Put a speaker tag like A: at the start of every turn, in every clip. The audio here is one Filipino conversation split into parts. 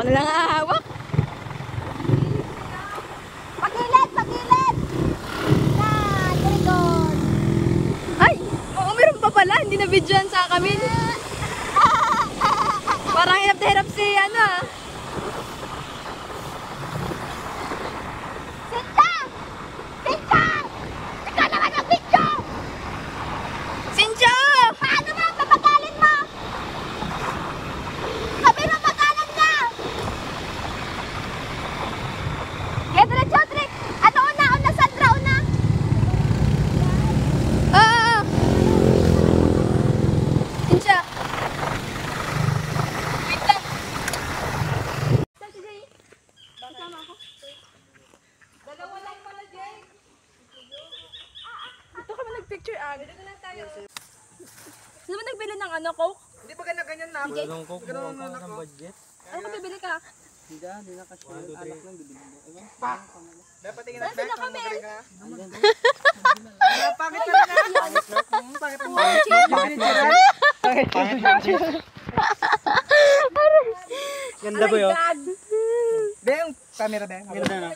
A: na lang hahawak.
B: Pagilid! Pagilid! Na, Dragon!
A: Ay! Oo, meron pa pala. Hindi na videoan sa kami. Parang hirap na hirap si ano ah.
B: Sinta! Sinta! Ikaw naman ang video!
A: Sinjo!
B: Paano mo? Papagalin mo! Sabi mo pagalan niya! Kaya diretso, Trick! Ano una? Una, Sandra, una!
A: Ah! Sinjo! Wait lang. Kasama ako. Dalawa lang pala, Jay. Ito kami nag-picture agad. Dito lang tayo. Sino ba nagbili ng ano, Coke?
C: Hindi pa ganyan na ako.
D: Walang Coke, buwan ka ng budget.
A: Ano ka bibili ka?
D: Hindi na kasi alak lang bibili mo.
C: Dapat tingin
A: Saan sila kami?
C: Pangit na lang. Pangit na lang.
D: Ganda ba yun?
C: Be, yung camera be.
D: Ganda na.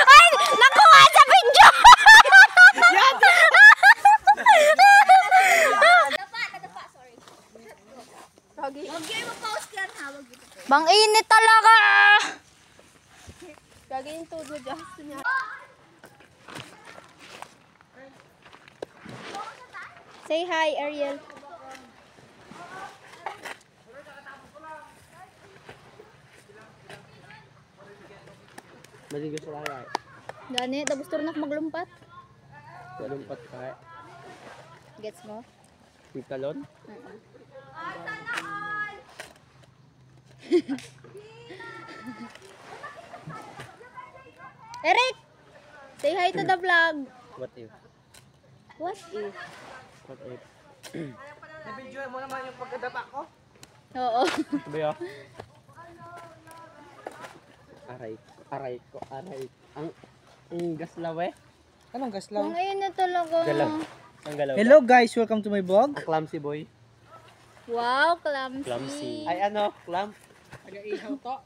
B: Ay! Nakuha sa video! Nadapa, sorry. Huwag kayo mag-pause yan ha. Bang init talaga!
A: Gagawin to do Justin niya.
B: Say hi, Ariel.
D: Maligo sa lahat.
B: Gani, tapos turun ako maglumpat.
D: Kalumpat ka.
B: Gets mo?
D: Yung talon.
B: Eric! Say hi to the vlog.
D: What if?
B: What if?
D: What if?
C: Na-video mo naman yung pagkadapa ko.
B: Oo.
D: Ito ba yun? Aray ko. Ang gaslaw eh.
C: Anong gaslaw?
B: Ang init talaga.
D: Galaw. Ang galaw.
C: Hello guys, welcome to my vlog.
D: Ang clumsy boy.
B: Wow, clumsy.
D: Clumsy. Ay ano? Clam?
C: Taga-ihaw to.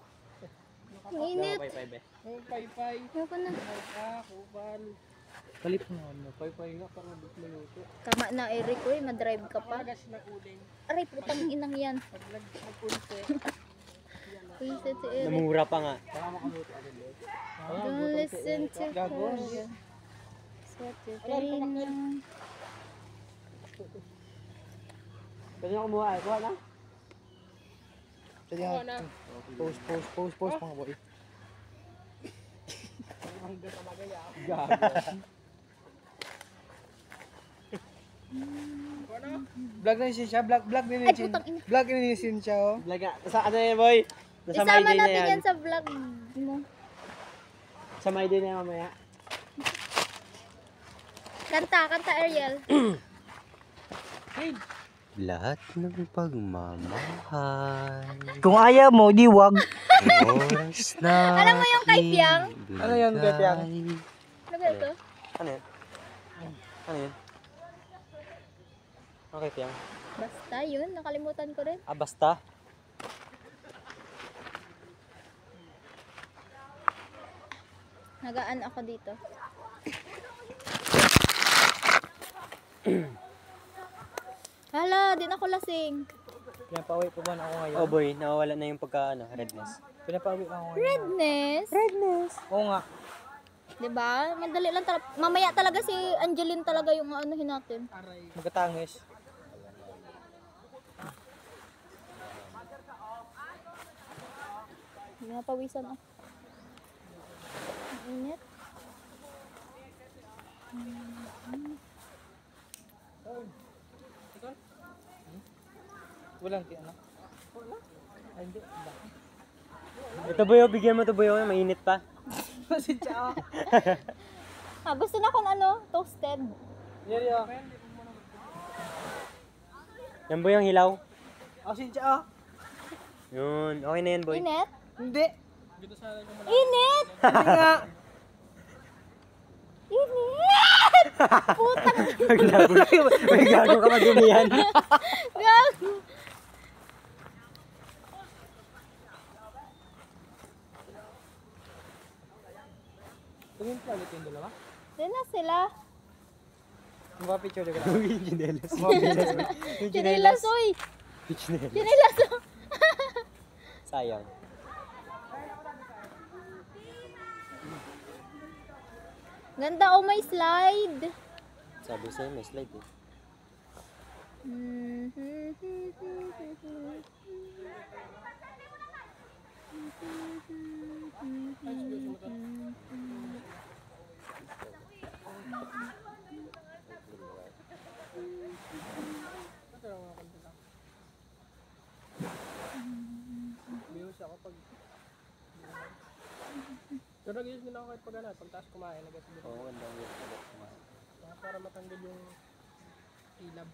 B: Ang init.
D: Pay-pay be.
C: Oh, pay-pay.
B: Ayoko na.
C: Kupal. Kalip mo ano, pay-pay nga para luto.
B: Tama na, Eric. Uy, madrive ka pa.
C: Gas na uling.
B: Aray, putang inang yan.
C: Nagpunte.
B: Listen to Eric.
D: Namura pa nga.
B: Don't listen to her.
C: Gagos.
B: What you're feeling.
D: Pwede na kumuha ay. Kuha na.
C: Sige na. Post mga boy. Vlog na yung siya, vlog din
B: Ay,
C: yung
B: putang ina.
C: vlog din yung siya oh.
D: Laga. Sa ano yan boy? Nasa my
B: Isama
D: day na
B: natin
D: yan.
B: yan sa vlog mo.
D: Sa my day na yan mamaya.
B: Kanta Ariel.
D: Lahat ng pagmamahal.
C: Kung ayaw mo, di wag.
D: Oras na.
B: Alam mo yung kay Piang?
C: Ano yung kay Piang?
B: Ano ba ito?
D: Ano yan? Ano yan? Okay, Piang.
B: Basta yun, nakalimutan ko rin.
D: Ah, basta.
B: Nagaan ako dito. Hala, din ako lasing.
C: Pinapawi po ba ako ngayon?
D: Oh boy, nawawala na yung pagka redness.
C: Pinapawi ako ngayon.
B: Redness.
C: Oo nga.
B: Diba? Madali lang talaga. Mamaya talaga si Angeline talaga yung anuhin natin.
C: Magkatangis.
B: Napawisan ako. Ang init.
C: Walang ano? Wala. Ay, hindi.
D: Ito boy, bigyan mo ito boy, mainit pa.
C: Si Chao.
B: Gusto na akong ano, toasted.
C: Yeri oh.
D: Yan boy, ang hilaw.
C: Oh, si Chao.
D: Yun, okay na yan boy.
B: Init?
C: Hindi.
B: Init!
C: Hindi nga.
B: Init!
D: May gago ka madumihan.
B: Gago.
C: Tingin pa ulit yung dalawa.
B: Yan na sila.
D: Mapapicture ka. Yung chinelas. Yung
B: Chinilas, uy.
D: Yung chinelas.
B: Chinilas, oh.
D: Sayang.
B: Ganda, oh, may slide.
D: Sabi sa'yo, may slide eh.
C: Bihos ako pag... Pero nag-use nila ako kahit pag ano, pag taas kumain, nag-use
D: Oo, ganda yung
C: para matanggal yung ilab.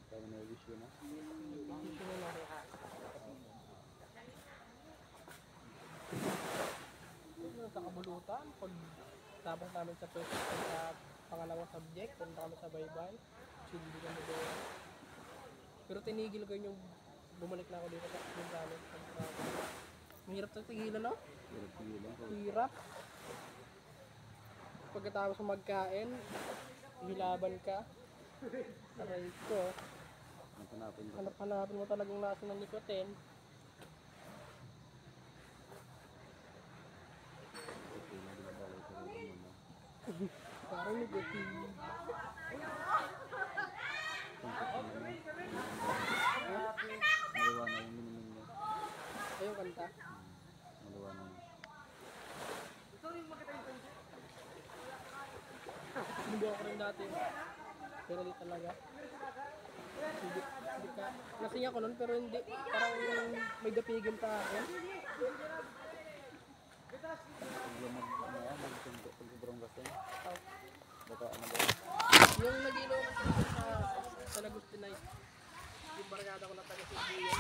D: Kaya may wish yun ah.
C: Gusto nila kaya. Sa kabulutan, pag tapos namin sa first sa pangalawang subject, punta kami sa baybay, hindi kami doon. Pero tinigil ko yung bumalik na ako dito sa amin. Mahirap sa tigilan, no? Hirap. Pagkatapos mo magkain, hilaban ka. Aray ko. Hanap-hanapin mo talagang lasa ng nikotin. Parang nikotin. Ayaw kanta. Hindi ako rin dati. Pero di talaga. Hindi ka. Lasing ako nun pero hindi. Parang may gapigil pa ako. Yung nag-inom sa Lagos Tinay. Yung barkada ko na taga-Cebu. Yung